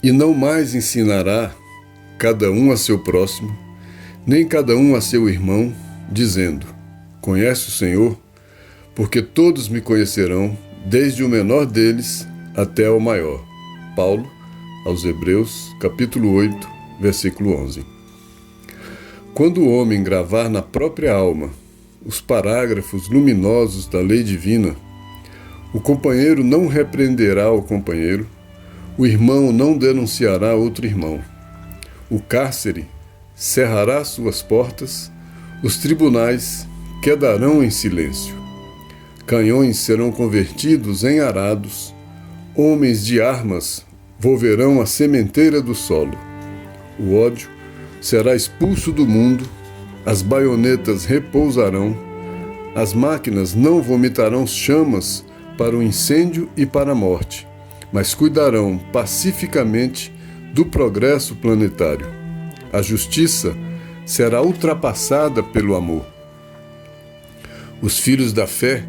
E não mais ensinará cada um a seu próximo, nem cada um a seu irmão, dizendo: Conhece o Senhor? Porque todos me conhecerão, desde o menor deles até o maior. Paulo, aos Hebreus, capítulo 8, versículo 11. Quando o homem gravar na própria alma os parágrafos luminosos da lei divina, o companheiro não repreenderá o companheiro, o irmão não denunciará outro irmão. O cárcere cerrará suas portas, os tribunais quedarão em silêncio. Canhões serão convertidos em arados, homens de armas volverão à sementeira do solo. O ódio será expulso do mundo, as baionetas repousarão, as máquinas não vomitarão chamas para o incêndio e para a morte, mas cuidarão pacificamente do progresso planetário. A justiça será ultrapassada pelo amor. Os filhos da fé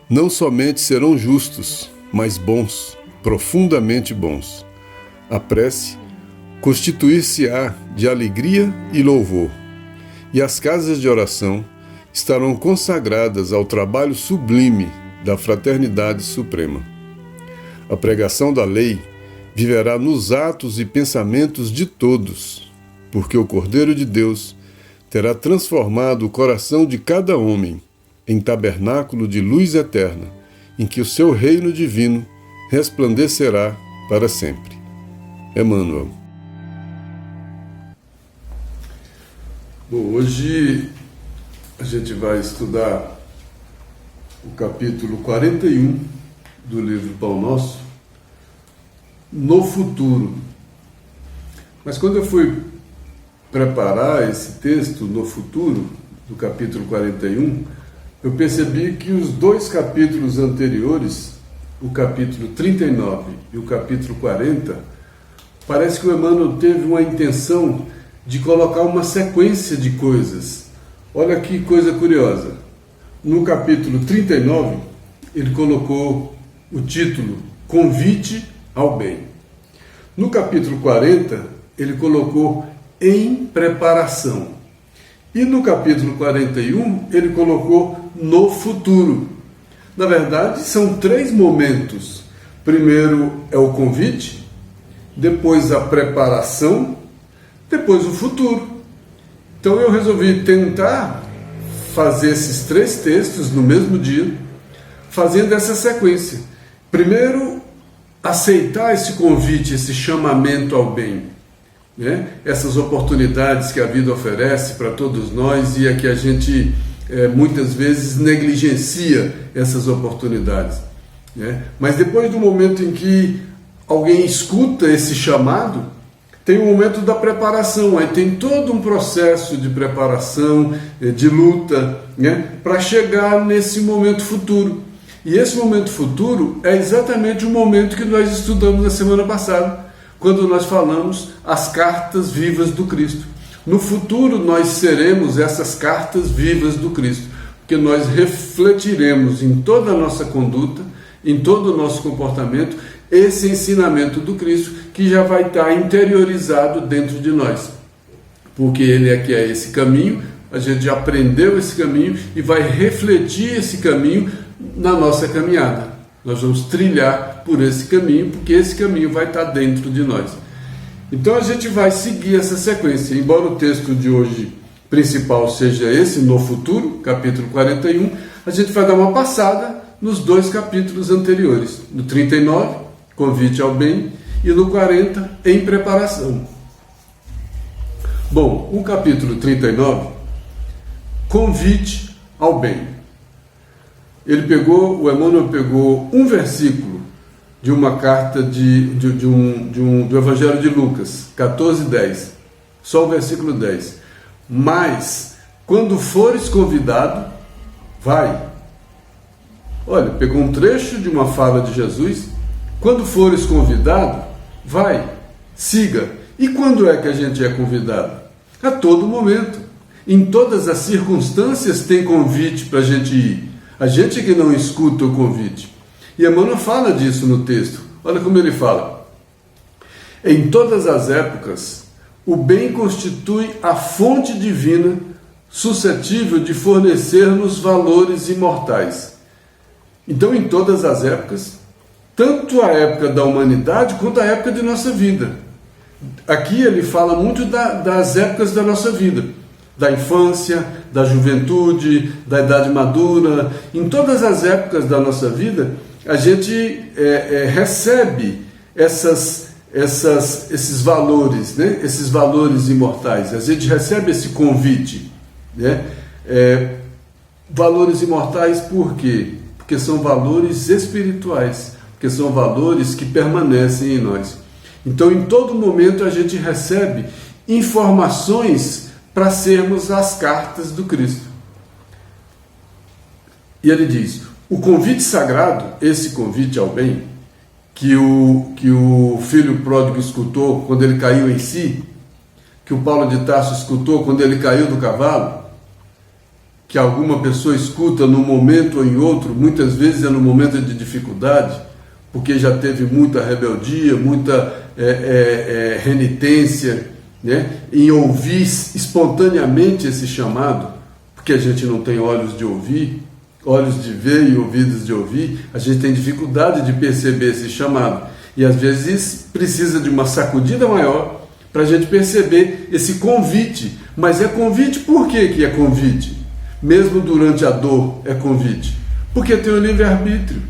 não somente serão justos, mas bons, profundamente bons. A prece constituir-se-á de alegria e louvor, e as casas de oração estarão consagradas ao trabalho sublime da fraternidade suprema. A pregação da lei viverá nos atos e pensamentos de todos, porque o Cordeiro de Deus terá transformado o coração de cada homem em tabernáculo de luz eterna, em que o seu reino divino resplandecerá para sempre. Emmanuel. Bom, hoje a gente vai estudar o capítulo 41 do livro Pão Nosso, no futuro. Mas quando eu fui preparar esse texto, no futuro, do capítulo 41, eu percebi que os dois capítulos anteriores, o capítulo 39 e o capítulo 40, parece que o Emmanuel teve uma intenção de colocar uma sequência de coisas. Olha que coisa curiosa. No capítulo 39, ele colocou o título Convite ao Bem. No capítulo 40, ele colocou Em Preparação. E no capítulo 41, ele colocou No Futuro. Na verdade, são três momentos. Primeiro é o convite, depois a preparação, depois o futuro. Então eu resolvi tentar fazer esses três textos no mesmo dia, fazendo essa sequência. Primeiro, aceitar esse convite, esse chamamento ao bem, né? Essas oportunidades que a vida oferece para todos nós e a que a gente muitas vezes negligencia essas oportunidades, né? Mas depois do momento em que alguém escuta esse chamado, tem o momento da preparação, aí tem todo um processo de preparação, de luta, né, para chegar nesse momento futuro. E esse momento futuro é exatamente o momento que nós estudamos na semana passada, quando nós falamos as cartas vivas do Cristo. No futuro nós seremos essas cartas vivas do Cristo, porque nós refletiremos em toda a nossa conduta, em todo o nosso comportamento, esse ensinamento do Cristo que já vai estar interiorizado dentro de nós. Porque Ele é que é esse caminho, a gente já aprendeu esse caminho e vai refletir esse caminho na nossa caminhada. Nós vamos trilhar por esse caminho, porque esse caminho vai estar dentro de nós. Então a gente vai seguir essa sequência. Embora o texto de hoje principal seja esse, No Futuro, capítulo 41, a gente vai dar uma passada nos dois capítulos anteriores. No 39, Convite ao Bem, e no 40, Em Preparação. Bom, o capítulo 39, Convite ao Bem. O Emmanuel pegou um versículo de uma carta do Evangelho de Lucas, 14:10, só o versículo 10. Mas, quando fores convidado, vai. Olha, pegou um trecho de uma fala de Jesus. Quando fores convidado, vai, siga. E quando é que a gente é convidado? A todo momento. Em todas as circunstâncias tem convite para a gente ir. A gente que não escuta o convite. E Emmanuel fala disso no texto. Olha como ele fala. Em todas as épocas, o bem constitui a fonte divina suscetível de fornecer-nos valores imortais. Então, em todas as épocas, tanto a época da humanidade quanto a época de nossa vida. Aqui ele fala muito das épocas da nossa vida, da infância, da juventude, da idade madura. Em todas as épocas da nossa vida, a gente recebe esses valores, né? Esses valores imortais. A gente recebe esse convite, né? Valores imortais por quê? Porque são valores espirituais, porque são valores que permanecem em nós. Então, em todo momento, a gente recebe informações para sermos as cartas do Cristo. E ele diz, o convite sagrado, esse convite ao bem, que o filho pródigo escutou quando ele caiu em si, que o Paulo de Tarso escutou quando ele caiu do cavalo, que alguma pessoa escuta num momento ou em outro, muitas vezes é no momento de dificuldade, porque já teve muita rebeldia, muita renitência, né, em ouvir espontaneamente esse chamado, porque a gente não tem olhos de ouvir, olhos de ver e ouvidos de ouvir, a gente tem dificuldade de perceber esse chamado, e às vezes precisa de uma sacudida maior para a gente perceber esse convite. Mas é convite por que é convite? Mesmo durante a dor é convite, porque tem o livre-arbítrio.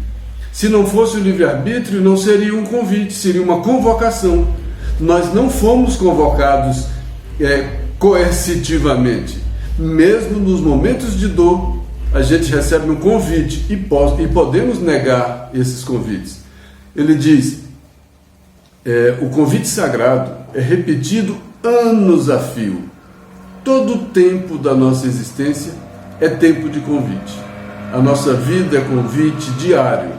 Se não fosse o livre-arbítrio, não seria um convite, seria uma convocação. Nós não fomos convocados coercitivamente. Mesmo nos momentos de dor, a gente recebe um convite e podemos negar esses convites. Ele diz, o convite sagrado é repetido anos a fio. Todo o tempo da nossa existência é tempo de convite. A nossa vida é convite diário.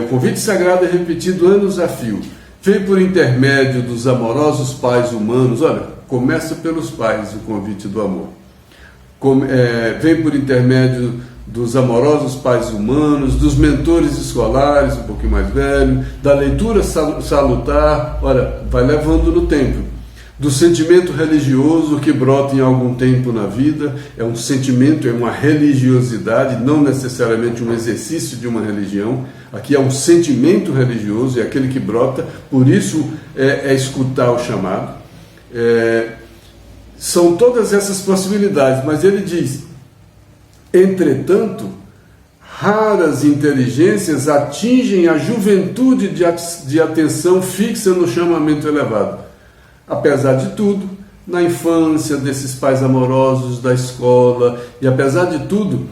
O convite sagrado é repetido anos a fio. Vem por intermédio dos amorosos pais humanos. Olha, começa pelos pais o convite do amor. Vem por intermédio dos amorosos pais humanos, dos mentores escolares, um pouquinho mais velho, da leitura salutar, olha, vai levando no tempo. Do sentimento religioso que brota em algum tempo na vida, é um sentimento, é uma religiosidade, não necessariamente um exercício de uma religião. Aqui é um sentimento religioso, é aquele que brota, por isso é escutar o chamado. São todas essas possibilidades, mas ele diz, entretanto, raras inteligências atingem a juventude de atenção fixa no chamamento elevado. Apesar de tudo, na infância desses pais amorosos da escola, e apesar de tudo,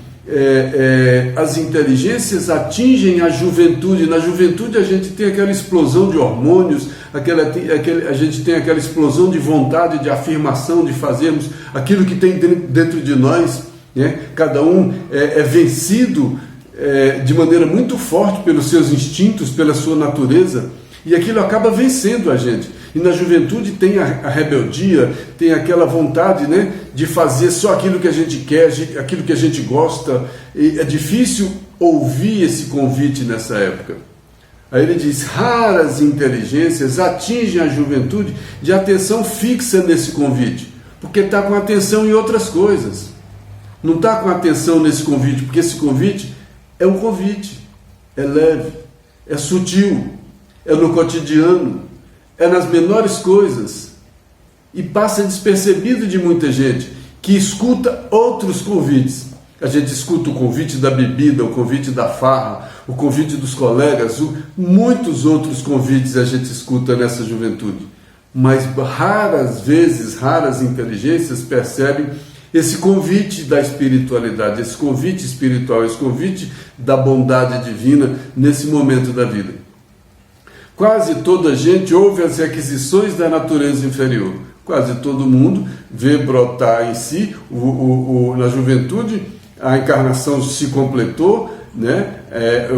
as inteligências atingem a juventude. Na juventude a gente tem aquela explosão de hormônios, a gente tem aquela explosão de vontade, de afirmação, de fazermos aquilo que tem dentro de nós, né? Cada um é vencido de maneira muito forte pelos seus instintos, pela sua natureza, e aquilo acaba vencendo a gente. E na juventude tem a rebeldia, tem aquela vontade, né, de fazer só aquilo que a gente quer, aquilo que a gente gosta. E é difícil ouvir esse convite nessa época. Aí ele diz, raras inteligências atingem a juventude de atenção fixa nesse convite, porque está com atenção em outras coisas. Não está com atenção nesse convite, porque esse convite é um convite, é leve, é sutil, é no cotidiano, é nas menores coisas, e passa despercebido de muita gente que escuta outros convites. A gente escuta o convite da bebida, o convite da farra, o convite dos colegas, muitos outros convites a gente escuta nessa juventude. Mas raras vezes, raras inteligências percebem esse convite da espiritualidade, esse convite espiritual, esse convite da bondade divina nesse momento da vida. Quase toda a gente ouve as requisições da natureza inferior. Quase todo mundo vê brotar em si, na juventude, a encarnação se completou, né?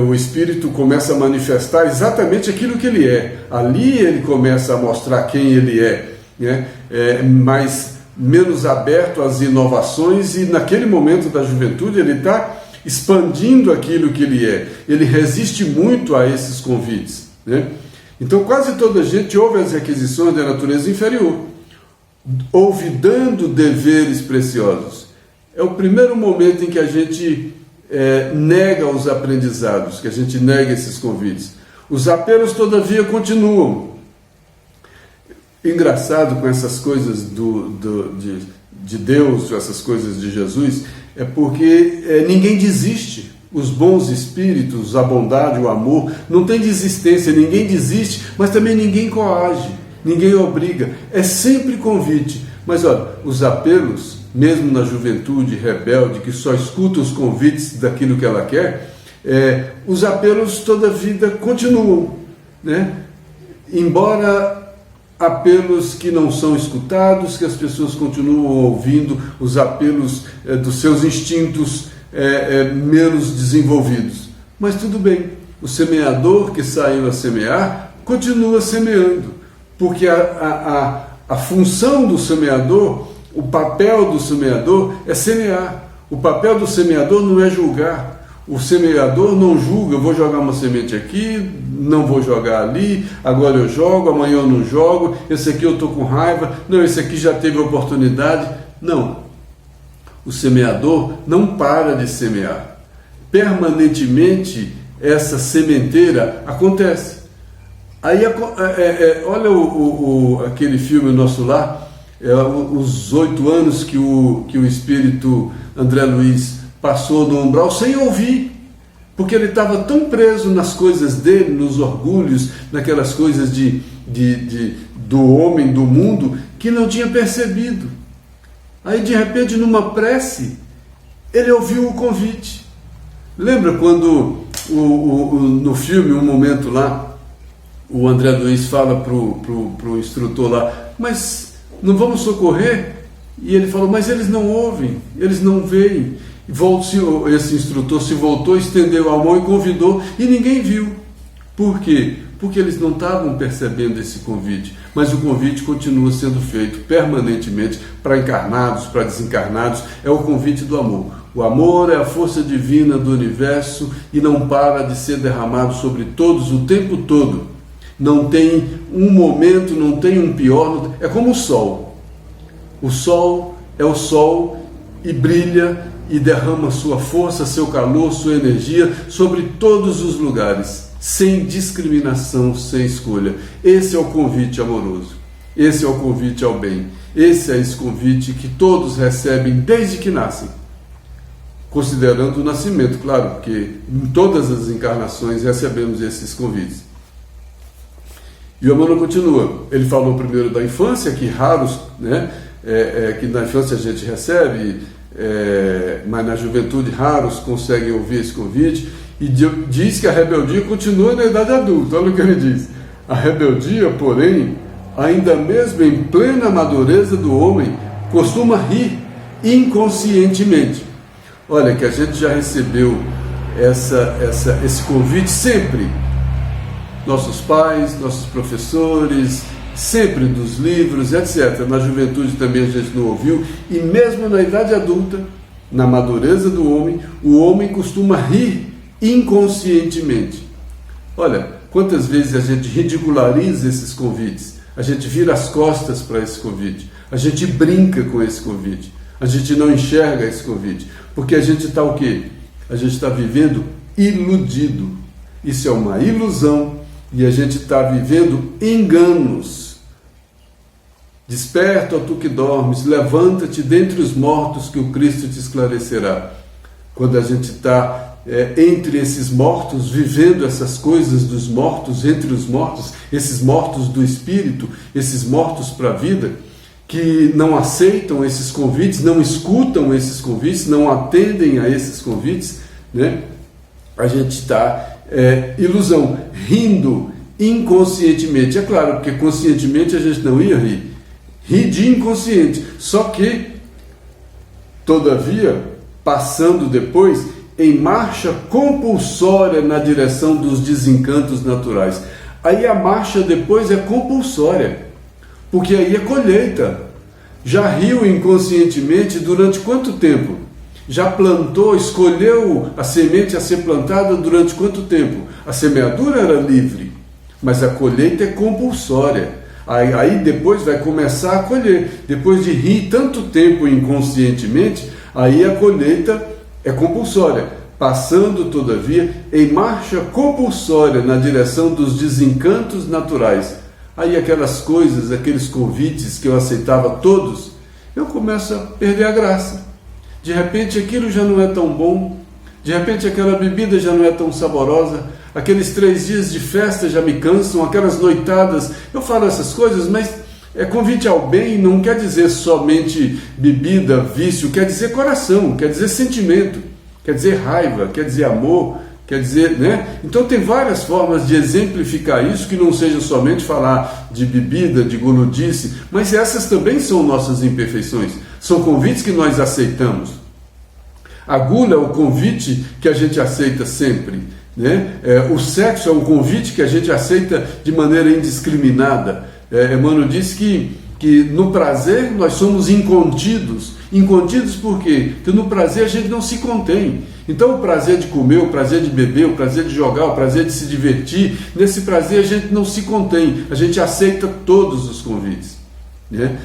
O espírito começa a manifestar exatamente aquilo que ele é. Ali ele começa a mostrar quem ele é, né? Mas menos aberto às inovações, e naquele momento da juventude ele está expandindo aquilo que ele é. Ele resiste muito a esses convites, né? Então quase toda a gente ouve as requisições da natureza inferior, olvidando deveres preciosos. É o primeiro momento em que a gente nega os aprendizados, que a gente nega esses convites. Os apelos, todavia, continuam. Engraçado com essas coisas de Deus, essas coisas de Jesus, é porque ninguém desiste. Os bons espíritos, a bondade, o amor, não tem desistência, ninguém desiste, mas também ninguém coage, ninguém obriga. É sempre convite. Mas olha, os apelos, mesmo na juventude rebelde, que só escuta os convites daquilo que ela quer, os apelos toda a vida continuam, né? Embora apelos que não são escutados, que as pessoas continuam ouvindo os apelos dos seus instintos menos desenvolvidos. Mas tudo bem, o semeador que saiu a semear continua semeando, porque a função do semeador, o papel do semeador é semear. O papel do semeador não é julgar. O semeador não julga, eu vou jogar uma semente aqui, não vou jogar ali, agora eu jogo, amanhã eu não jogo, esse aqui eu estou com raiva, não, esse aqui já teve oportunidade. Não. O semeador não para de semear. Permanentemente essa sementeira acontece. Aí olha aquele filme Nosso Lar, os 8 anos que o espírito André Luiz passou no umbral sem ouvir, porque ele estava tão preso nas coisas dele, nos orgulhos, naquelas coisas do homem, do mundo, que não tinha percebido. Aí de repente, numa prece, ele ouviu o convite. Lembra quando no filme, um momento lá, o André Luiz fala pro instrutor lá, mas não vamos socorrer? E ele falou, mas eles não ouvem, eles não veem. Esse instrutor se voltou, estendeu a mão e convidou, e ninguém viu. Por quê? Porque eles não estavam percebendo esse convite, mas o convite continua sendo feito permanentemente para encarnados, para desencarnados. É o convite do amor. O amor é a força divina do universo e não para de ser derramado sobre todos o tempo todo. Não tem um momento, não tem um pior. É como o sol. O sol é o sol e brilha e derrama sua força, seu calor, sua energia sobre todos os lugares, sem discriminação, sem escolha. Esse é o convite amoroso, esse é o convite ao bem, esse é esse convite que todos recebem desde que nascem, considerando o nascimento, claro, porque em todas as encarnações recebemos esses convites. E o Emmanuel continua, ele falou primeiro da infância, que raros, né, que na infância a gente recebe, mas na juventude raros conseguem ouvir esse convite, e diz que a rebeldia continua na idade adulta. Olha o que ele diz: a rebeldia, porém, ainda mesmo em plena madureza do homem, costuma rir inconscientemente. Olha, que a gente já recebeu esse convite sempre, nossos pais, nossos professores, sempre dos livros, etc. Na juventude também a gente não ouviu, e mesmo na idade adulta, na madureza do homem, o homem costuma rir inconscientemente. Olha, quantas vezes a gente ridiculariza esses convites, a gente vira as costas para esse convite, a gente brinca com esse convite, a gente não enxerga esse convite, porque a gente está o quê? A gente está vivendo iludido. Isso é uma ilusão e a gente está vivendo enganos. Desperta, ó tu que dormes, levanta-te dentre os mortos que o Cristo te esclarecerá. Quando a gente está entre esses mortos, vivendo essas coisas dos mortos, entre os mortos, esses mortos do espírito, esses mortos para a vida, que não aceitam esses convites, não escutam esses convites, não atendem a esses convites, né? A gente está ilusão, rindo inconscientemente. É claro, porque conscientemente a gente não ia rir. Rir de inconsciente. Só que, todavia, passando depois em marcha compulsória na direção dos desencantos naturais. Aí a marcha depois é compulsória, porque aí é colheita. Já riu inconscientemente durante quanto tempo? Já plantou, escolheu a semente a ser plantada durante quanto tempo? A semeadura era livre. mas a colheita é compulsória. Aí depois vai começar a colher. Depois de rir tanto tempo inconscientemente, aí a colheita é compulsória, passando, todavia, em marcha compulsória na direção dos desencantos naturais. Aí aquelas coisas, aqueles convites que eu aceitava todos, eu começo a perder a graça. De repente aquilo já não é tão bom, de repente aquela bebida já não é tão saborosa, aqueles 3 dias de festa já me cansam, aquelas noitadas, eu falo essas coisas, mas convite ao bem não quer dizer somente bebida, vício, quer dizer coração, quer dizer sentimento, quer dizer raiva, quer dizer amor, quer dizer, né? Então tem várias formas de exemplificar isso, que não seja somente falar de bebida, de guludice, mas essas também são nossas imperfeições, são convites que nós aceitamos. A gula é o convite que a gente aceita sempre, né? O sexo é um convite que a gente aceita de maneira indiscriminada. Emmanuel diz que no prazer nós somos incontidos. Incontidos por quê? Porque no prazer a gente não se contém. Então o prazer de comer, o prazer de beber, o prazer de jogar, o prazer de se divertir, nesse prazer a gente não se contém, a gente aceita todos os convites, né?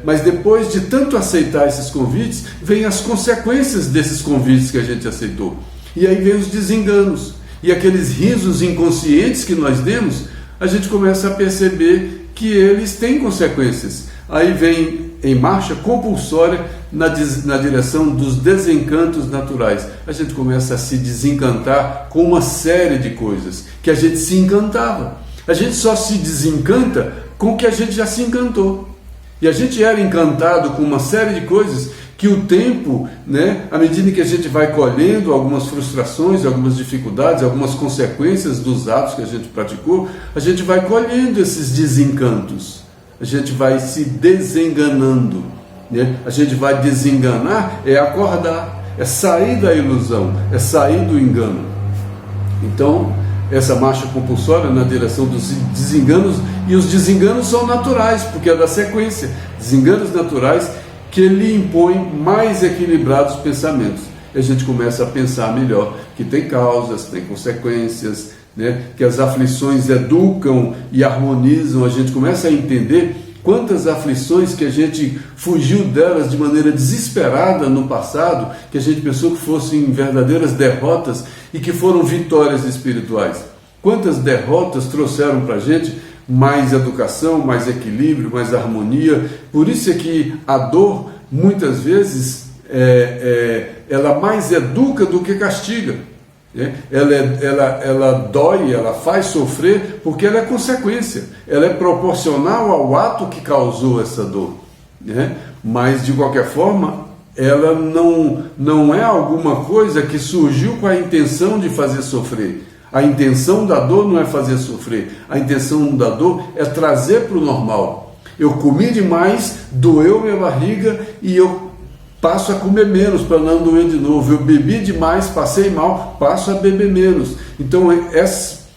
Mas depois de tanto aceitar esses convites, vem as consequências desses convites que a gente aceitou. E aí vem os desenganos. E aqueles risos inconscientes que nós demos, a gente começa a perceber que eles têm consequências. Aí vem em marcha compulsória na direção dos desencantos naturais. A gente começa a se desencantar com uma série de coisas que a gente se encantava. A gente só se desencanta com o que a gente já se encantou. E a gente era encantado com uma série de coisas que o tempo, né, à medida que a gente vai colhendo algumas frustrações, algumas dificuldades, algumas consequências dos atos que a gente praticou, a gente vai colhendo esses desencantos. A gente vai se desenganando, né? A gente vai desenganar, é acordar, é sair da ilusão, é sair do engano. Então, essa marcha compulsória na direção dos desenganos, e os desenganos são naturais, porque é da sequência, desenganos naturais que ele impõe mais equilibrados pensamentos. E a gente começa a pensar melhor, que tem causas, tem consequências, né? Que as aflições educam e harmonizam. A gente começa a entender quantas aflições que a gente fugiu delas de maneira desesperada no passado, que a gente pensou que fossem verdadeiras derrotas e que foram vitórias espirituais. Quantas derrotas trouxeram para a gente mais educação, mais equilíbrio, mais harmonia. Por isso é que a dor, muitas vezes, ela mais educa do que castiga. Ela dói, ela faz sofrer, porque ela é consequência, ela é proporcional ao ato que causou essa dor, né? Mas, de qualquer forma, ela não é alguma coisa que surgiu com a intenção de fazer sofrer. A intenção da dor não é fazer sofrer, a intenção da dor é trazer para o normal. Eu comi demais, doeu minha barriga e eu passo a comer menos para não doer de novo. Eu bebi demais, passei mal, passo a beber menos. Então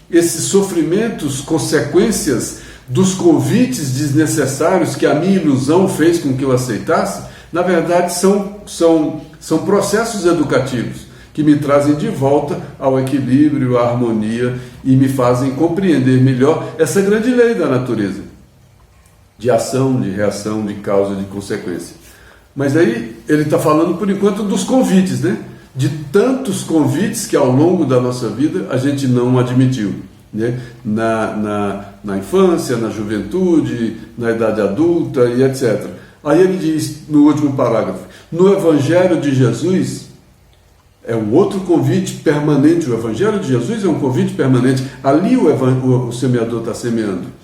esses sofrimentos, consequências dos convites desnecessários que a minha ilusão fez com que eu aceitasse, na verdade são processos educativos que me trazem de volta ao equilíbrio, à harmonia e me fazem compreender melhor essa grande lei da natureza, de ação, de reação, de causa, de consequência. Mas aí ele está falando por enquanto dos convites, né? De tantos convites que ao longo da nossa vida a gente não admitiu, né? Na infância, na juventude, na idade adulta e etc. Aí ele diz no último parágrafo: no Evangelho de Jesus é um outro convite permanente. O Evangelho de Jesus é um convite permanente. Ali o semeador está semeando.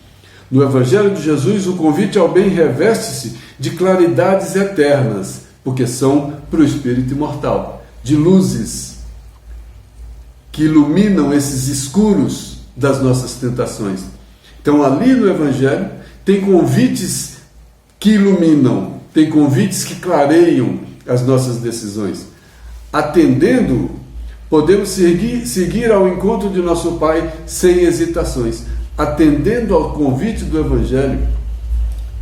No Evangelho de Jesus, o convite ao bem reveste-se de claridades eternas, porque são para o espírito imortal, de luzes que iluminam esses escuros das nossas tentações. Então, ali no Evangelho, tem convites que iluminam, tem convites que clareiam as nossas decisões. Atendendo, podemos seguir ao encontro de nosso Pai sem hesitações. Atendendo ao convite do Evangelho,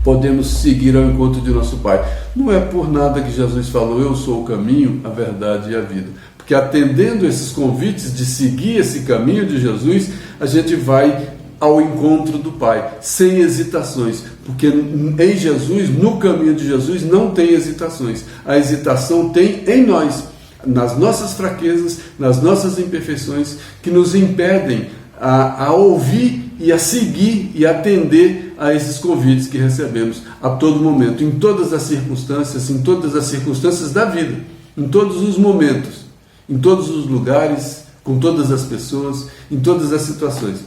podemos seguir ao encontro de nosso Pai. Não é por nada que Jesus falou: eu sou o caminho, a verdade e a vida. Porque atendendo esses convites de seguir esse caminho de Jesus, a gente vai ao encontro do Pai, sem hesitações, porque em Jesus, no caminho de Jesus, não tem hesitações. A hesitação tem em nós, nas nossas fraquezas, nas nossas imperfeições, que nos impedem a ouvir e a seguir e atender a esses convites que recebemos a todo momento, em todas as circunstâncias da vida, em todos os momentos, em todos os lugares, com todas as pessoas, em todas as situações.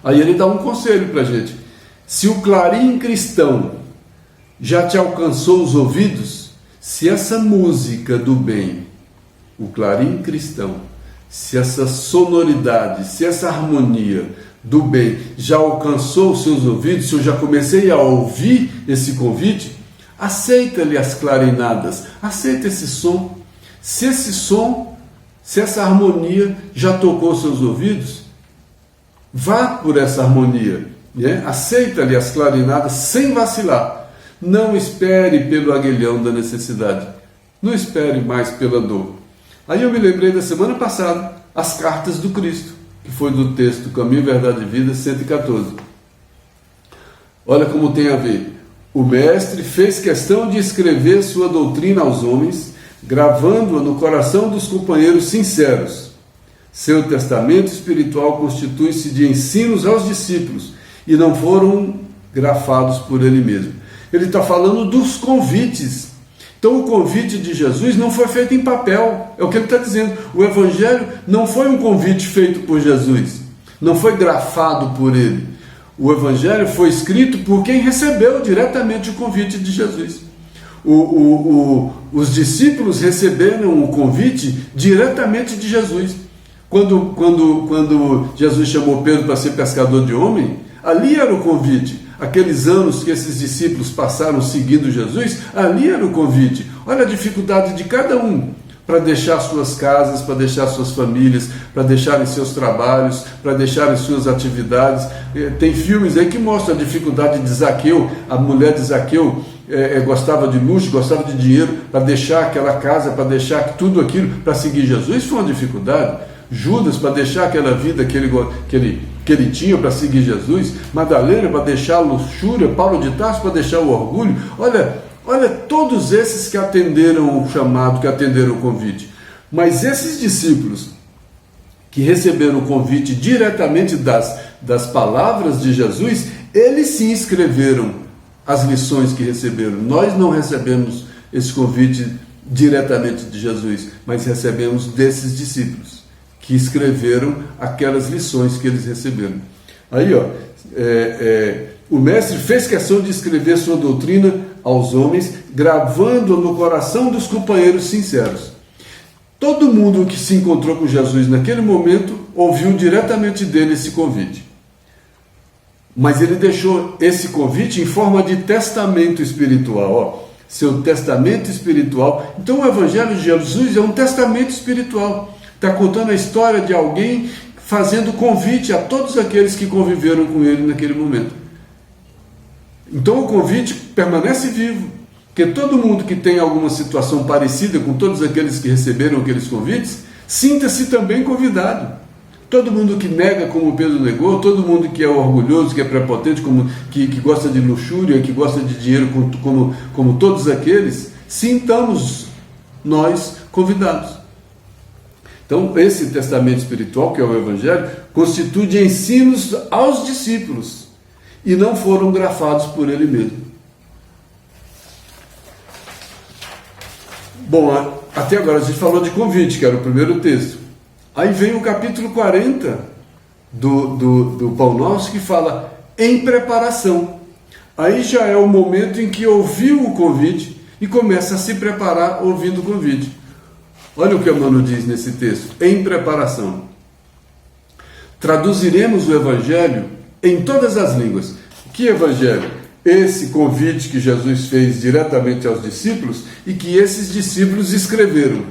Aí ele dá um conselho para a gente: se o clarim cristão já te alcançou os ouvidos, se essa música do bem, o clarim cristão, se essa sonoridade, se essa harmonia do bem já alcançou os seus ouvidos, se eu já comecei a ouvir esse convite, aceita-lhe as clarinadas, aceita esse som. Se esse som, se essa harmonia já tocou os seus ouvidos, vá por essa harmonia, né? Aceita-lhe as clarinadas sem vacilar. Não espere pelo aguilhão da necessidade, não espere mais pela dor. Aí eu me lembrei da semana passada, as cartas do Cristo, que foi do texto Caminho, Verdade e Vida, 114. Olha como tem a ver. O mestre fez questão de escrever sua doutrina aos homens, gravando-a no coração dos companheiros sinceros. Seu testamento espiritual constitui-se de ensinos aos discípulos e não foram grafados por ele mesmo. Ele está falando dos convites. Então o convite de Jesus não foi feito em papel, é o que ele está dizendo. O Evangelho não foi um convite feito por Jesus, não foi grafado por ele. O Evangelho foi escrito por quem recebeu diretamente o convite de Jesus. Os discípulos receberam o convite diretamente de Jesus. Quando Jesus chamou Pedro para ser pescador de homem, ali era o convite. Aqueles anos que esses discípulos passaram seguindo Jesus, ali era o convite. Olha a dificuldade de cada um para deixar suas casas, para deixar suas famílias, para deixarem seus trabalhos, para deixarem suas atividades. Tem filmes aí que mostram a dificuldade de Zaqueu. A mulher de Zaqueu gostava de luxo, gostava de dinheiro, para deixar aquela casa, para deixar tudo aquilo, para seguir Jesus. Isso foi uma dificuldade. Judas, para deixar aquela vida que ele tinha para seguir Jesus. Madalena, para deixar a luxúria. Paulo de Tarso, para deixar o orgulho. Olha todos esses que atenderam o chamado, que atenderam o convite. Mas esses discípulos que receberam o convite diretamente das palavras de Jesus, eles sim escreveram as lições que receberam. Nós não recebemos esse convite diretamente de Jesus, mas recebemos desses discípulos que escreveram aquelas lições que eles receberam. Aí, o mestre fez questão de escrever sua doutrina aos homens, gravando no coração dos companheiros sinceros. Todo mundo que se encontrou com Jesus naquele momento ouviu diretamente dele esse convite. Mas ele deixou esse convite em forma de testamento espiritual. Seu testamento espiritual. Então o Evangelho de Jesus é um testamento espiritual. Está contando a história de alguém fazendo convite a todos aqueles que conviveram com ele naquele momento. Então o convite permanece vivo, porque todo mundo que tem alguma situação parecida com todos aqueles que receberam aqueles convites, sinta-se também convidado. Todo mundo que nega como Pedro negou, todo mundo que é orgulhoso, que é prepotente, que gosta de luxúria, que gosta de dinheiro como todos aqueles, sintamos nós convidados. Então, esse testamento espiritual, que é o Evangelho, constitui de ensinos aos discípulos e não foram grafados por ele mesmo. Bom, até agora a gente falou de convite, que era o primeiro texto. Aí vem o capítulo 40 do Pão Nosso, que fala em preparação. Aí já é o momento em que ouviu o convite e começa a se preparar ouvindo o convite. Olha o que Emmanuel diz nesse texto, em preparação. Traduziremos o Evangelho em todas as línguas. Que Evangelho? Esse convite que Jesus fez diretamente aos discípulos e que esses discípulos escreveram.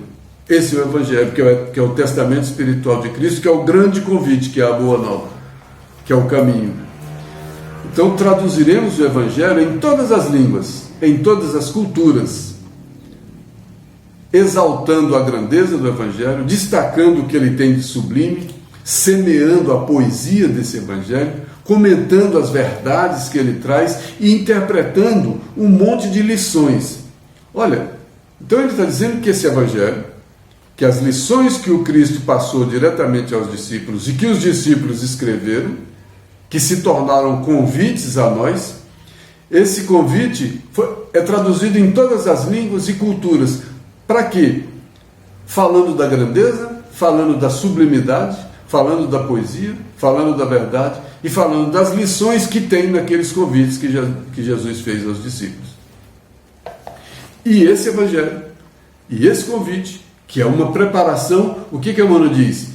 Esse é o Evangelho, que é o testamento espiritual de Cristo, que é o grande convite, que é a boa nova, que é o caminho. Então traduziremos o Evangelho em todas as línguas, em todas as culturas, exaltando a grandeza do Evangelho, destacando o que ele tem de sublime, semeando a poesia desse Evangelho, comentando as verdades que ele traz e interpretando um monte de lições. Olha, então ele está dizendo que esse Evangelho, que as lições que o Cristo passou diretamente aos discípulos e que os discípulos escreveram, que se tornaram convites a nós, esse convite é traduzido em todas as línguas e culturas. Para quê? Falando da grandeza, falando da sublimidade, falando da poesia, falando da verdade e falando das lições que tem naqueles convites que Jesus fez aos discípulos. E esse Evangelho, e esse convite, que é uma preparação, o que Emmanuel diz?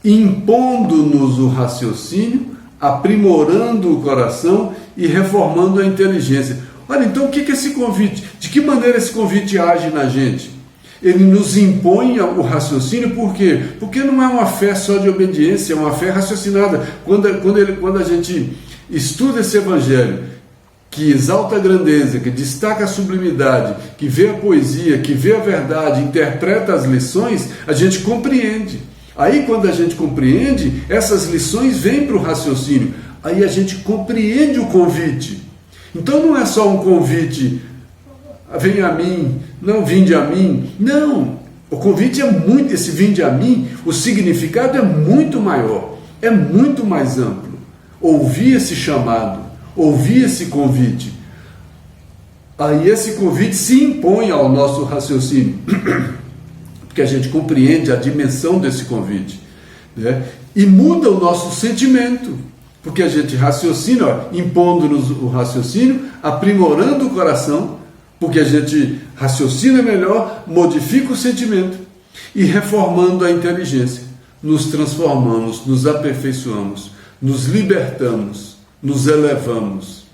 Impondo-nos o raciocínio, aprimorando o coração e reformando a inteligência. Olha, então o que é esse convite? De que maneira esse convite age na gente? Ele nos impõe o raciocínio, por quê? Porque não é uma fé só de obediência, é uma fé raciocinada. Quando a gente estuda esse Evangelho, que exalta a grandeza, que destaca a sublimidade, que vê a poesia, que vê a verdade, interpreta as lições, a gente compreende. Aí quando a gente compreende, essas lições vêm para o raciocínio. Aí a gente compreende o convite. Então não é só um convite, venha a mim, não vinde a mim. Não, o convite é muito, esse vinde a mim, o significado é muito maior, é muito mais amplo. Ouvir esse chamado, ouvir esse convite, aí esse convite se impõe ao nosso raciocínio, porque a gente compreende a dimensão desse convite, né? E muda o nosso sentimento, porque a gente raciocina, impondo-nos o raciocínio, aprimorando o coração, porque a gente raciocina melhor, modifica o sentimento e reformando a inteligência, nos transformamos, nos aperfeiçoamos, nos libertamos, nos elevamos.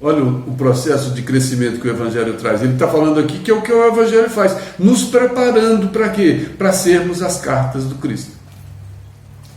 Olha o processo de crescimento que o Evangelho traz. Ele está falando aqui que é o que o Evangelho faz, nos preparando para quê? Para sermos as cartas do Cristo.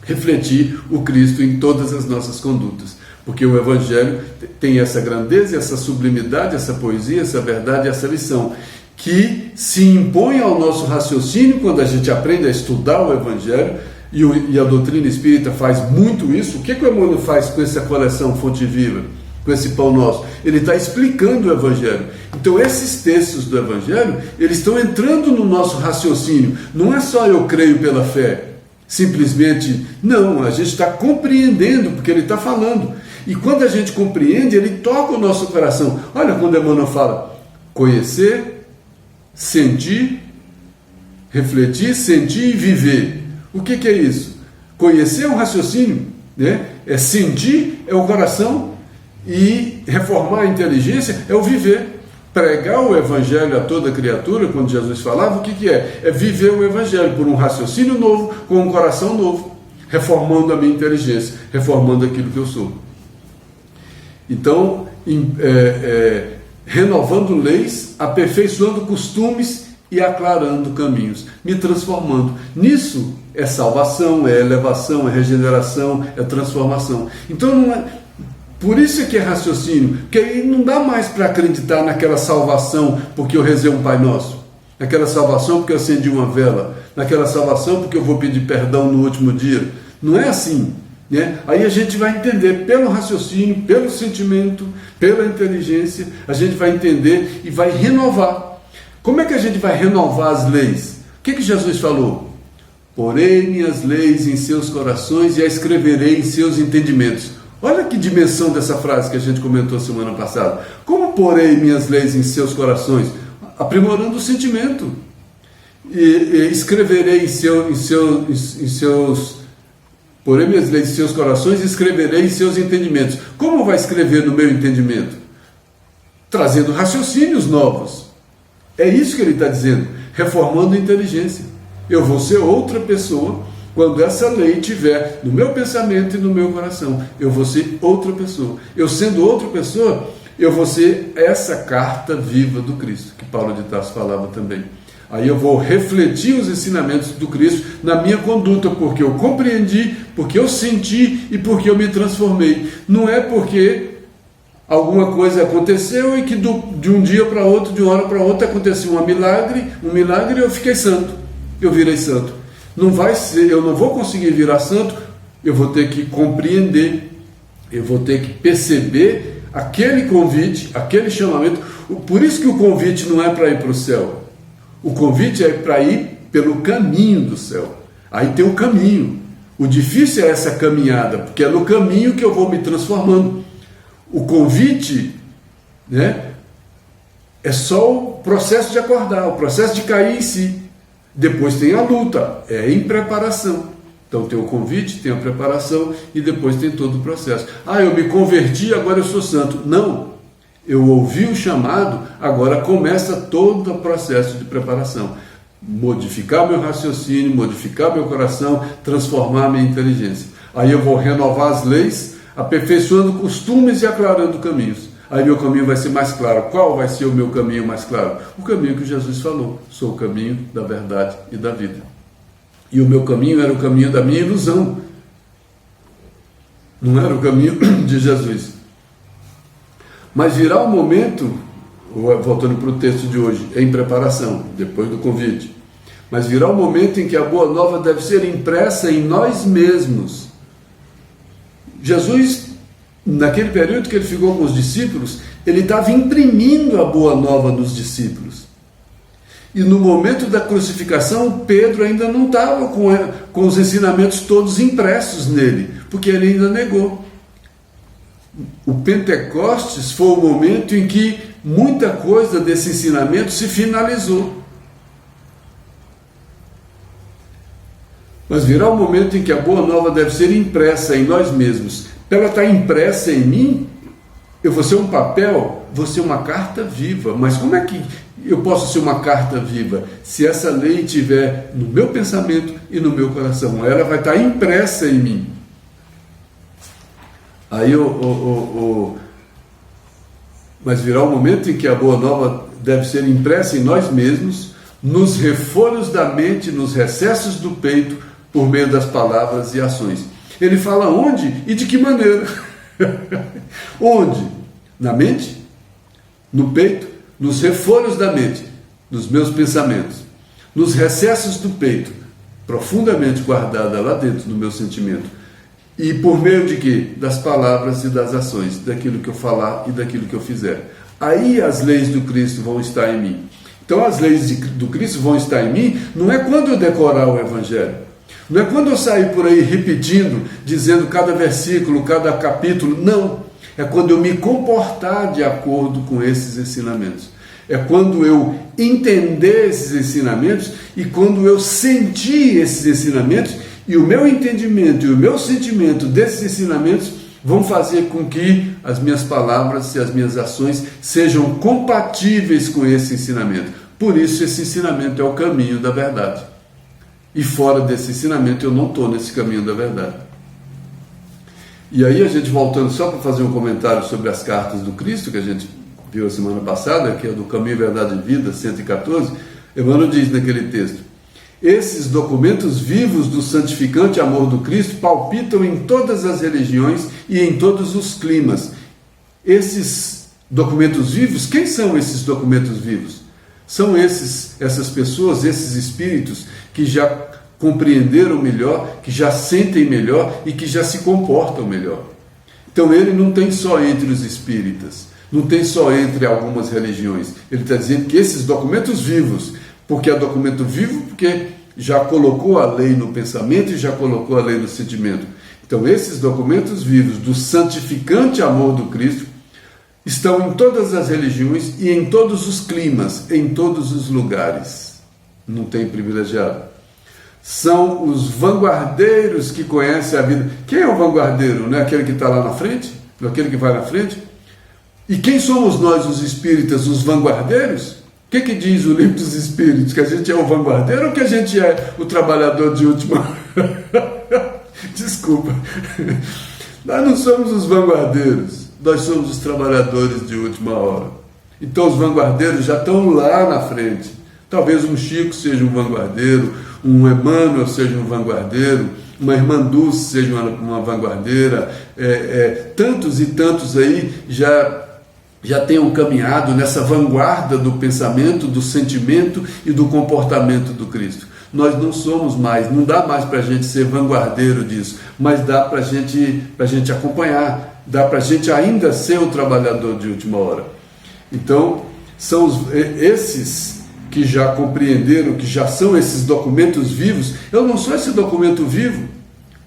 Refletir o Cristo em todas as nossas condutas. Porque o Evangelho tem essa grandeza, essa sublimidade, essa poesia, essa verdade, essa lição, que se impõe ao nosso raciocínio quando a gente aprende a estudar o Evangelho, e a doutrina espírita faz muito isso. O que o Emmanuel faz com essa coleção Fonte Viva, com esse Pão Nosso? Ele está explicando o Evangelho. Então esses textos do Evangelho, eles estão entrando no nosso raciocínio. Não é só eu creio pela fé, simplesmente, não, a gente está compreendendo, porque ele está falando. E quando a gente compreende, ele toca o nosso coração. Olha quando Emmanuel fala, conhecer, sentir, refletir, sentir e viver. O que é isso? Conhecer é um raciocínio, né? É sentir, é o coração, e reformar a inteligência é o viver. Pregar o Evangelho a toda criatura, quando Jesus falava, o que é? É viver o Evangelho por um raciocínio novo, com um coração novo, reformando a minha inteligência, reformando aquilo que eu sou. Então, renovando leis, aperfeiçoando costumes e aclarando caminhos, me transformando. Nisso é salvação, é elevação, é regeneração, é transformação. Então não é... Por isso é que é raciocínio, porque aí não dá mais para acreditar naquela salvação porque eu rezei um Pai Nosso, naquela salvação porque eu acendi uma vela, naquela salvação porque eu vou pedir perdão no último dia. Não é assim, né? Aí a gente vai entender pelo raciocínio, pelo sentimento, pela inteligência, a gente vai entender e vai renovar. Como é que a gente vai renovar as leis? O que Jesus falou? Porei minhas leis em seus corações e a escreverei em seus entendimentos. Olha que dimensão dessa frase que a gente comentou semana passada. Como porei minhas leis em seus corações? Aprimorando o sentimento. E escreverei porei minhas leis em seus corações e escreverei em seus entendimentos. Como vai escrever no meu entendimento? Trazendo raciocínios novos. É isso que ele está dizendo. Reformando a inteligência. Eu vou ser outra pessoa quando essa lei estiver no meu pensamento e no meu coração. Eu vou ser outra pessoa. Eu sendo outra pessoa, eu vou ser essa carta viva do Cristo, que Paulo de Tarso falava também. Aí eu vou refletir os ensinamentos do Cristo na minha conduta, porque eu compreendi, porque eu senti e porque eu me transformei. Não é porque alguma coisa aconteceu e que de um dia para outro, de uma hora para outra, aconteceu um milagre e eu fiquei santo, eu virei santo. Não vai ser, eu não vou conseguir virar santo, eu vou ter que compreender, eu vou ter que perceber aquele convite, aquele chamamento. Por isso que o convite não é para ir para o céu. O convite é para ir pelo caminho do céu. Aí tem o caminho. O difícil é essa caminhada, porque é no caminho que eu vou me transformando. O convite, né, é só o processo de acordar, o processo de cair em si. Depois tem a luta, é em preparação. Então tem o convite, tem a preparação e depois tem todo o processo. Eu me converti, agora eu sou santo. Não, eu ouvi o chamado, agora começa todo o processo de preparação. Modificar meu raciocínio, modificar meu coração, transformar minha inteligência. Aí eu vou renovar as leis, aperfeiçoando costumes e aclarando caminhos. Aí meu caminho vai ser mais claro. Qual vai ser o meu caminho mais claro? O caminho que Jesus falou. Sou o caminho da verdade e da vida. E o meu caminho era o caminho da minha ilusão. Não era o caminho de Jesus. Mas virá um momento, voltando para o texto de hoje, em preparação, depois do convite. Mas virá um momento em que a boa nova deve ser impressa em nós mesmos. Jesus, naquele período que ele ficou com os discípulos, ele estava imprimindo a boa nova nos discípulos. E no momento da crucificação, Pedro ainda não estava com os ensinamentos todos impressos nele, porque ele ainda negou. O Pentecostes foi o momento em que muita coisa desse ensinamento se finalizou. Mas virá um momento em que a boa nova deve ser impressa em nós mesmos. Para ela estar impressa em mim, eu vou ser um papel, vou ser uma carta viva. Mas como é que eu posso ser uma carta viva? Se essa lei estiver no meu pensamento e no meu coração, ela vai estar impressa em mim. Aí mas virá um momento em que a boa nova deve ser impressa em nós mesmos, nos refolhos da mente, nos recessos do peito, por meio das palavras e ações. Ele fala onde e de que maneira. Onde? Na mente, no peito, nos refolhos da mente, nos meus pensamentos, nos recessos do peito, profundamente guardada lá dentro do meu sentimento. E por meio de quê? Das palavras e das ações, daquilo que eu falar e daquilo que eu fizer. Aí as leis do Cristo vão estar em mim. Então as leis do Cristo vão estar em mim, não é quando eu decorar o Evangelho, não é quando eu sair por aí repetindo, dizendo cada versículo, cada capítulo, não. É quando eu me comportar de acordo com esses ensinamentos. É quando eu entender esses ensinamentos e quando eu sentir esses ensinamentos e o meu entendimento e o meu sentimento desses ensinamentos vão fazer com que as minhas palavras e as minhas ações sejam compatíveis com esse ensinamento. Por isso esse ensinamento é o caminho da verdade. E fora desse ensinamento eu não estou nesse caminho da verdade. E aí a gente voltando só para fazer um comentário sobre as cartas do Cristo, que a gente viu a semana passada, que é do Caminho, Verdade e Vida, 114, Emmanuel diz naquele texto: esses documentos vivos do santificante amor do Cristo palpitam em todas as religiões e em todos os climas. Esses documentos vivos, quem são esses documentos vivos? São essas pessoas, esses espíritos que já compreenderam melhor, que já sentem melhor e que já se comportam melhor. Então ele não tem só entre os espíritas, não tem só entre algumas religiões. Ele está dizendo que esses documentos vivos, porque é documento vivo, porque já colocou a lei no pensamento e já colocou a lei no sentimento. Então esses documentos vivos do santificante amor do Cristo estão em todas as religiões e em todos os climas, em todos os lugares. Não tem privilegiado. São os vanguardeiros que conhecem a vida. Quem é o vanguardeiro? Não é aquele que está lá na frente? Não é aquele que vai na frente? E quem somos nós, os espíritas, os vanguardeiros? O que diz o livro dos espíritos? Que a gente é o vanguardeiro ou que a gente é o trabalhador de última hora? Desculpa. Nós não somos os vanguardeiros, nós somos os trabalhadores de última hora. Então os vanguardeiros já estão lá na frente. Talvez um Chico seja um vanguardeiro, um Emmanuel seja um vanguardeiro, uma irmã Dulce seja uma vanguardeira, tantos e tantos aí já tenham caminhado nessa vanguarda do pensamento, do sentimento e do comportamento do Cristo. nós não somos mais, não dá mais para a gente ser vanguardeiro disso, mas dá para a gente acompanhar, dá para a gente ainda ser o trabalhador de última hora. Então, são esses que já compreenderam, que já são esses documentos vivos. Eu não sou esse documento vivo,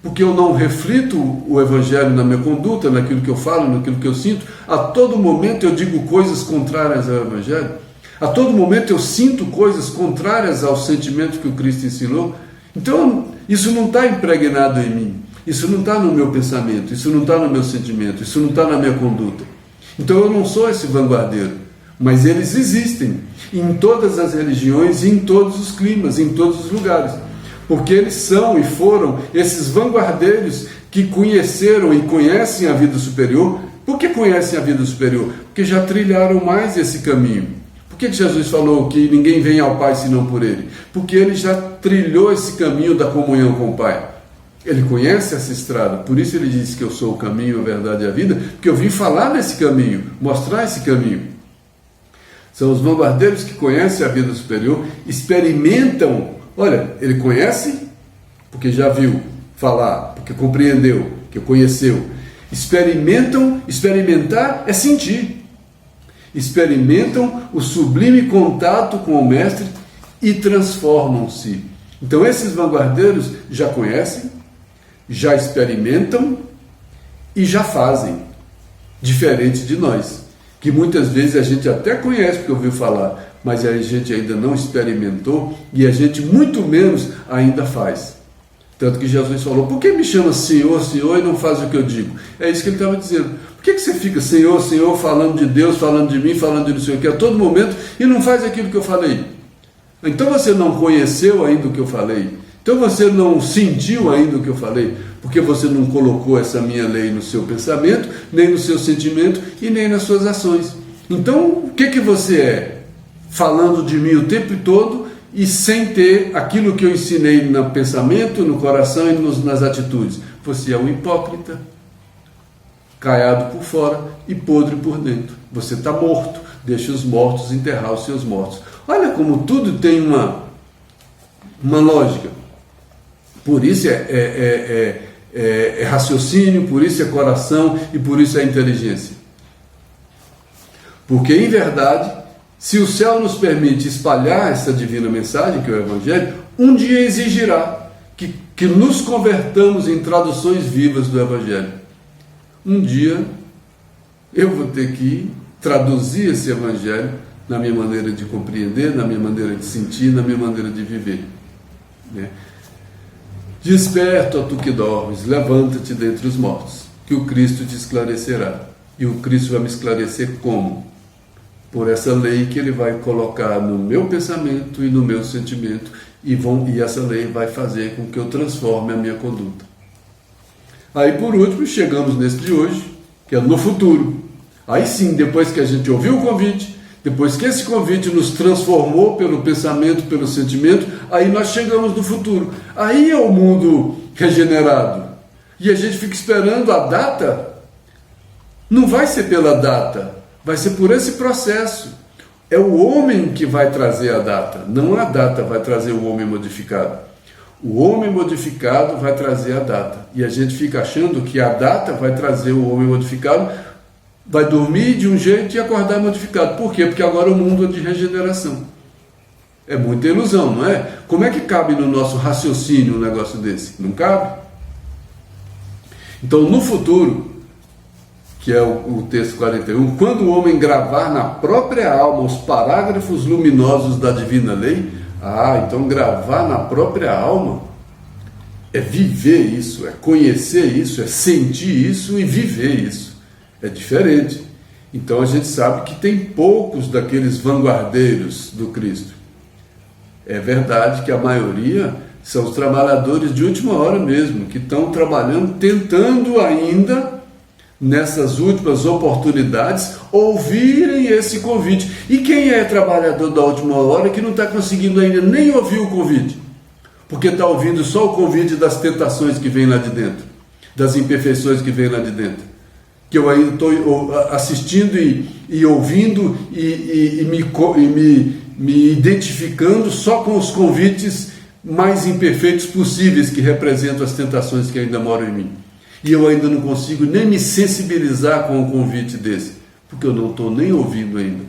porque eu não reflito o Evangelho na minha conduta, naquilo que eu falo, naquilo que eu sinto. A todo momento eu digo coisas contrárias ao Evangelho. A todo momento eu sinto coisas contrárias ao sentimento que o Cristo ensinou. Então, isso não está impregnado em mim. Isso não está no meu pensamento, isso não está no meu sentimento, isso não está na minha conduta. Então eu não sou esse vanguardeiro, mas eles existem em todas as religiões, em todos os climas, em todos os lugares. Porque eles são e foram esses vanguardeiros que conheceram e conhecem a vida superior. Por que conhecem a vida superior? Porque já trilharam mais esse caminho. Por que Jesus falou que ninguém vem ao Pai senão por Ele? Porque Ele já trilhou esse caminho da comunhão com o Pai. Ele conhece essa estrada, por isso Ele disse que eu sou o caminho, a verdade e a vida, porque eu vim falar nesse caminho, mostrar esse caminho. São os vanguardeiros que conhecem a vida superior, experimentam. Olha, ele conhece porque já viu falar, porque compreendeu, porque conheceu. Experimentar é sentir. Experimentam o sublime contato com o Mestre e transformam-se. Então esses vanguardeiros já conhecem, já experimentam e já fazem, diferente de nós, que muitas vezes a gente até conhece porque ouviu falar, mas a gente ainda não experimentou e a gente muito menos ainda faz. Tanto que Jesus falou, por que me chama Senhor, Senhor e não faz o que eu digo? É isso que ele estava dizendo. Por que você fica Senhor, Senhor, falando de Deus, falando de mim, falando de não sei o que a todo momento e não faz aquilo que eu falei? Então você não conheceu ainda o que eu falei. Então você não sentiu ainda o que eu falei, porque você não colocou essa minha lei no seu pensamento, nem no seu sentimento e nem nas suas ações. Então o que você é? Falando de mim o tempo todo e sem ter aquilo que eu ensinei no pensamento, no coração e nas atitudes. Você é um hipócrita, caiado por fora e podre por dentro. Você está morto, deixa os mortos enterrar os seus mortos. Olha como tudo tem uma lógica. Por isso é raciocínio, por isso é coração e por isso é inteligência. Porque, em verdade, se o céu nos permite espalhar essa divina mensagem, que é o Evangelho, um dia exigirá que nos convertamos em traduções vivas do Evangelho. Um dia eu vou ter que traduzir esse Evangelho na minha maneira de compreender, na minha maneira de sentir, na minha maneira de viver. Né? Desperta, ó tu que dormes, levanta-te dentre os mortos, que o Cristo te esclarecerá. E o Cristo vai me esclarecer como? Por essa lei que Ele vai colocar no meu pensamento e no meu sentimento, e essa lei vai fazer com que eu transforme a minha conduta. Aí, por último, chegamos nesse de hoje, que é no futuro. Aí sim, depois que a gente ouviu o convite, depois que esse convite nos transformou pelo pensamento, pelo sentimento, aí nós chegamos no futuro. Aí é o mundo regenerado. E a gente fica esperando a data. Não vai ser pela data, vai ser por esse processo. É o homem que vai trazer a data, não a data vai trazer o homem modificado. O homem modificado vai trazer a data. E a gente fica achando que a data vai trazer o homem modificado, vai dormir de um jeito e acordar modificado. Por quê? Porque agora o mundo é de regeneração. É muita ilusão, não é? Como é que cabe no nosso raciocínio um negócio desse? Não cabe. Então, no futuro, que é o texto 41, quando o homem gravar na própria alma os parágrafos luminosos da divina lei, então gravar na própria alma é viver isso, é conhecer isso, é sentir isso e viver isso. É diferente. Então a gente sabe que tem poucos daqueles vanguardeiros do Cristo. É verdade que a maioria são os trabalhadores de última hora mesmo, que estão trabalhando, tentando ainda, nessas últimas oportunidades, ouvirem esse convite. E quem é trabalhador da última hora que não está conseguindo ainda nem ouvir o convite? Porque está ouvindo só o convite das tentações que vem lá de dentro, das imperfeições que vem lá de dentro. Que eu ainda estou assistindo e ouvindo e me identificando só com os convites mais imperfeitos possíveis que representam as tentações que ainda moram em mim. E eu ainda não consigo nem me sensibilizar com um convite desse, porque eu não estou nem ouvindo ainda.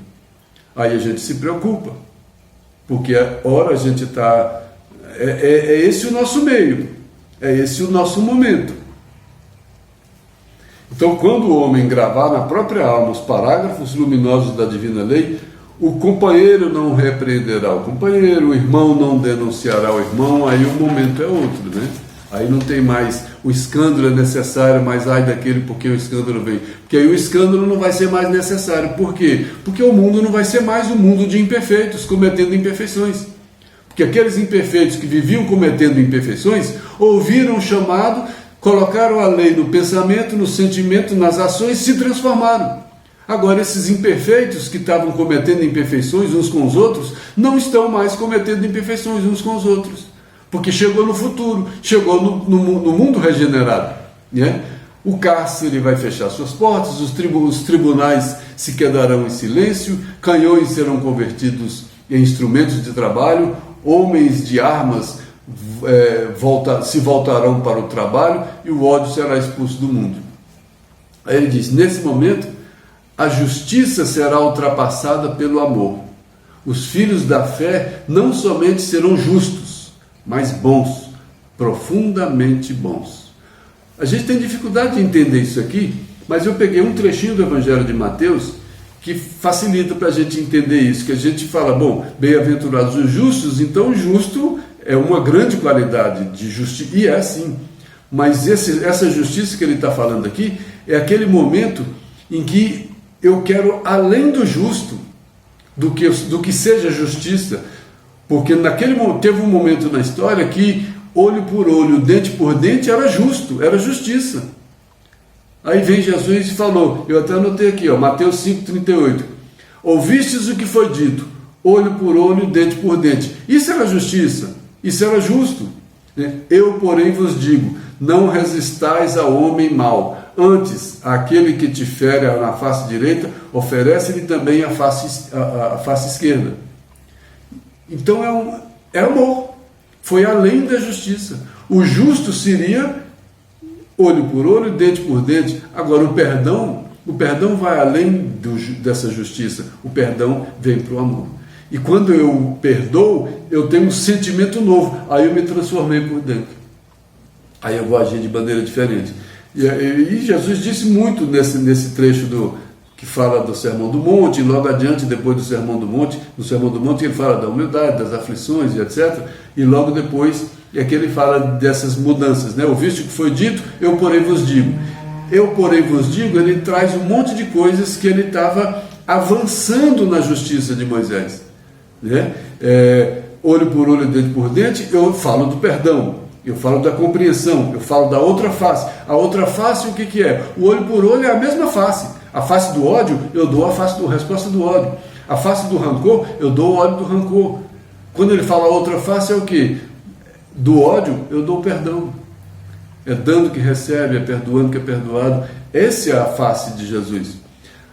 Aí a gente se preocupa, porque ora a gente está... É esse o nosso meio, é esse o nosso momento. Então, quando o homem gravar na própria alma os parágrafos luminosos da divina lei, o companheiro não repreenderá o companheiro, o irmão não denunciará o irmão, aí o momento é outro, né? Aí não tem mais, o escândalo é necessário, mas ai daquele porque o escândalo vem. Porque aí o escândalo não vai ser mais necessário. Por quê? Porque o mundo não vai ser mais um mundo de imperfeitos, cometendo imperfeições. Porque aqueles imperfeitos que viviam cometendo imperfeições, ouviram o chamado, colocaram a lei no pensamento, no sentimento, nas ações, se transformaram. Agora, esses imperfeitos que estavam cometendo imperfeições uns com os outros, não estão mais cometendo imperfeições uns com os outros. Porque chegou no futuro, chegou no mundo regenerado. Né? O cárcere vai fechar suas portas, os tribunais se quedarão em silêncio, canhões serão convertidos em instrumentos de trabalho, homens de armas se voltarão para o trabalho e o ódio será expulso do mundo. Aí ele diz, nesse momento, a justiça será ultrapassada pelo amor. Os filhos da fé não somente serão justos, mas bons, profundamente bons. A gente tem dificuldade de entender isso aqui, mas eu peguei um trechinho do Evangelho de Mateus que facilita para a gente entender isso, que a gente fala, bom, bem-aventurados os justos, então justo é uma grande qualidade de justiça, e é assim, mas essa justiça que ele está falando aqui é aquele momento em que eu quero além do justo, do que seja justiça, porque teve um momento na história que olho por olho, dente por dente era justo, era justiça. Aí vem Jesus e falou, eu até anotei aqui, Mateus 5,38, ouvistes o que foi dito, olho por olho, dente por dente. Isso era justiça, isso era justo. Eu, porém, vos digo, não resistais ao homem mau, antes, aquele que te fere na face direita, oferece-lhe também a face esquerda. Então é amor, foi além da justiça. O justo seria olho por olho, dente por dente. Agora o perdão vai além dessa justiça. O perdão vem para o amor. E quando eu perdoo, eu tenho um sentimento novo. Aí eu me transformei por dentro. Aí eu vou agir de maneira diferente. E Jesus disse muito nesse trecho que fala do Sermão do Monte, e logo adiante, depois do Sermão do Monte, no Sermão do Monte ele fala da humildade, das aflições e etc. E logo depois é que ele fala dessas mudanças, né? Ouviste o que foi dito, eu porém vos digo. Eu porém vos digo, ele traz um monte de coisas que ele estava avançando na justiça de Moisés. Né? Olho por olho, dente por dente, eu falo do perdão. Eu falo da compreensão, eu falo da outra face. A outra face, o que é? O olho por olho é a mesma face. A face do ódio, eu dou a resposta do ódio. A face do rancor, eu dou o ódio do rancor. Quando ele fala a outra face, é o que? Do ódio, eu dou o perdão. É dando que recebe, é perdoando que é perdoado. Essa é a face de Jesus.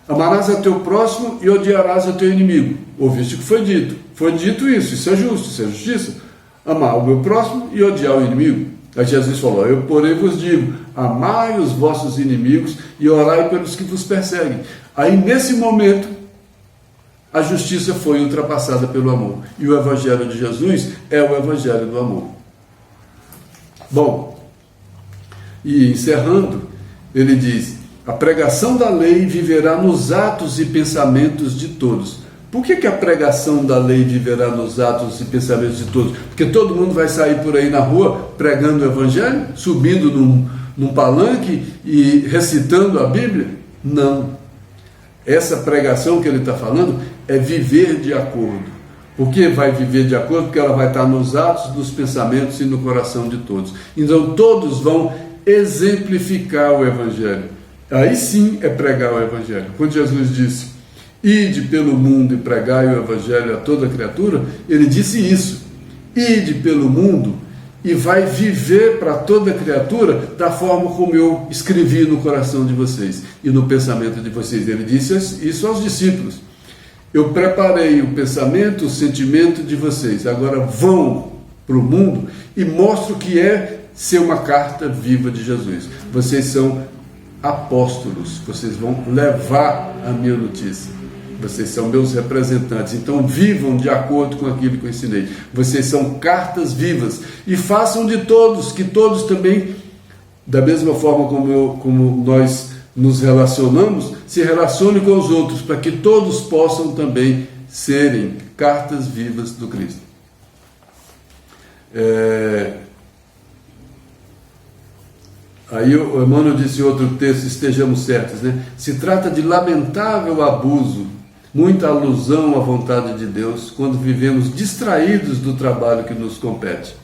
Amarás a teu próximo e odiarás a teu inimigo. Ouviste o que foi dito. Foi dito isso é justo, isso é justiça. Amar o meu próximo e odiar o inimigo. Aí Jesus falou, eu porém vos digo, amai os vossos inimigos e orai pelos que vos perseguem. Aí nesse momento, a justiça foi ultrapassada pelo amor. E o Evangelho de Jesus é o Evangelho do amor. Bom, e encerrando, ele diz, a pregação da lei viverá nos atos e pensamentos de todos. Por que a pregação da lei viverá nos atos e pensamentos de todos? Porque todo mundo vai sair por aí na rua pregando o Evangelho, subindo num palanque e recitando a Bíblia? Não. Essa pregação que ele está falando é viver de acordo. Por que vai viver de acordo? Porque ela vai estar nos atos, nos pensamentos e no coração de todos. Então todos vão exemplificar o Evangelho. Aí sim é pregar o Evangelho. Quando Jesus disse, ide pelo mundo e pregai o Evangelho a toda criatura, ele disse isso, ide pelo mundo e vai viver para toda criatura da forma como eu escrevi no coração de vocês e no pensamento de vocês. Ele disse isso aos discípulos, eu preparei o pensamento, o sentimento de vocês, agora vão para o mundo e mostro o que é ser uma carta viva de Jesus. Vocês são apóstolos, vocês vão levar a minha notícia. Vocês são meus representantes, então vivam de acordo com aquilo que eu ensinei. Vocês são cartas vivas e façam de todos, que todos também, da mesma forma como nós nos relacionamos, se relacionem com os outros, para que todos possam também serem cartas vivas do Cristo. Aí o Emmanuel disse em outro texto, estejamos certos, né? Se trata de lamentável abuso, muita alusão à vontade de Deus, quando vivemos distraídos do trabalho que nos compete.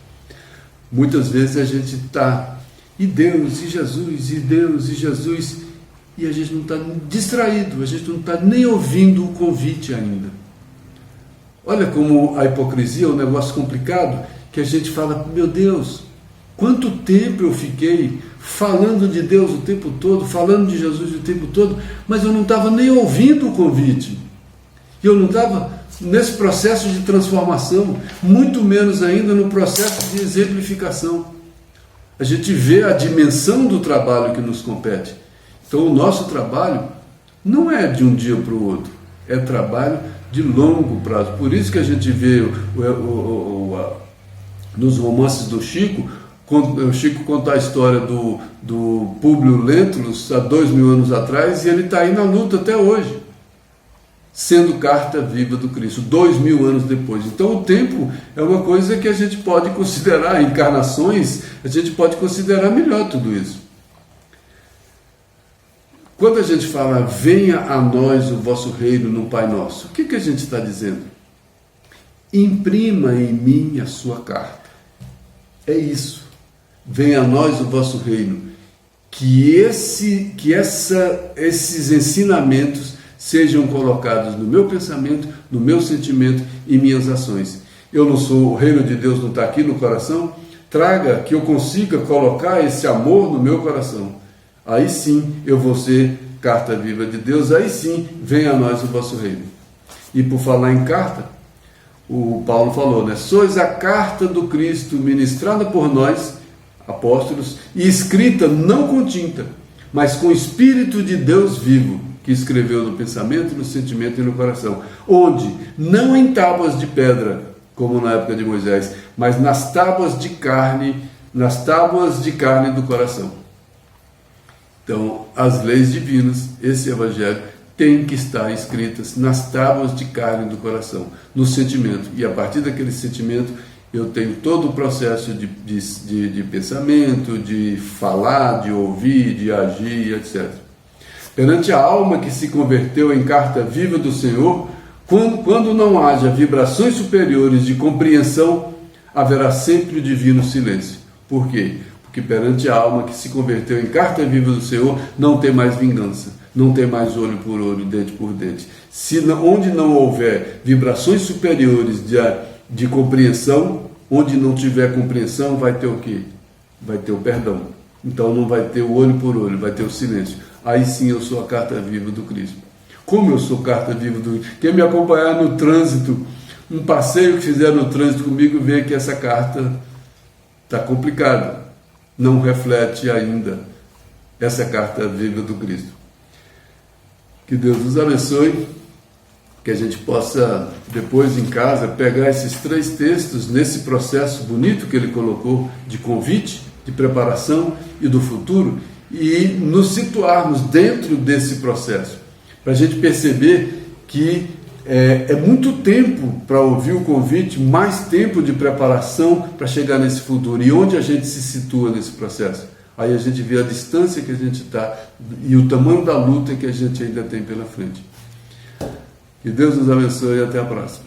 Muitas vezes a gente está, e Deus, e Jesus, e Deus, e Jesus, e a gente não está distraído, a gente não está nem ouvindo o convite ainda. Olha como a hipocrisia é um negócio complicado, que a gente fala, meu Deus, quanto tempo eu fiquei falando de Deus o tempo todo, falando de Jesus o tempo todo, mas eu não estava nem ouvindo o convite. Eu não estava nesse processo de transformação, muito menos ainda no processo de exemplificação. A gente vê a dimensão do trabalho que nos compete. Então o nosso trabalho não é de um dia para o outro, é trabalho de longo prazo. Por isso que a gente vê nos romances do Chico, o Chico conta a história do Públio Lentulus há 2000 anos atrás, e ele está aí na luta até hoje, sendo carta viva do Cristo, 2000 anos depois. Então o tempo é uma coisa que a gente pode considerar, encarnações, a gente pode considerar melhor tudo isso. Quando a gente fala, venha a nós o vosso reino no Pai Nosso, o que a gente está dizendo? Imprima em mim a sua carta. É isso. Venha a nós o vosso reino. Que esses ensinamentos sejam colocados no meu pensamento, no meu sentimento e minhas ações. Eu não sou, o reino de Deus não está aqui no coração? Traga que eu consiga colocar esse amor no meu coração. Aí sim eu vou ser carta viva de Deus, aí sim venha a nós o vosso reino. E por falar em carta, o Paulo falou, né? Sois a carta do Cristo ministrada por nós, apóstolos, e escrita não com tinta, mas com o Espírito de Deus vivo, que escreveu no pensamento, no sentimento e no coração, onde, não em tábuas de pedra, como na época de Moisés, mas nas tábuas de carne do coração. Então, as leis divinas, esse evangelho, tem que estar escritas nas tábuas de carne do coração, no sentimento. E a partir daquele sentimento, eu tenho todo o processo de pensamento, de falar, de ouvir, de agir, etc. Perante a alma que se converteu em carta viva do Senhor, quando não haja vibrações superiores de compreensão, haverá sempre o divino silêncio. Por quê? Porque perante a alma que se converteu em carta viva do Senhor, não tem mais vingança, não tem mais olho por olho, dente por dente. Onde não houver vibrações superiores de compreensão, onde não tiver compreensão, vai ter o quê? Vai ter o perdão. Então não vai ter o olho por olho, vai ter o silêncio. Aí sim eu sou a carta viva do Cristo. Como eu sou carta viva do Cristo? Quem me acompanhar no trânsito, um passeio que fizeram no trânsito comigo, vê que essa carta está complicada. Não reflete ainda essa carta viva do Cristo. Que Deus nos abençoe, que a gente possa depois em casa pegar esses 3 textos nesse processo bonito que ele colocou de convite, de preparação e do futuro, e nos situarmos dentro desse processo, para a gente perceber que é muito tempo para ouvir o convite, mais tempo de preparação para chegar nesse futuro. E onde a gente se situa nesse processo? Aí a gente vê a distância que a gente está e o tamanho da luta que a gente ainda tem pela frente. Que Deus nos abençoe e até a próxima.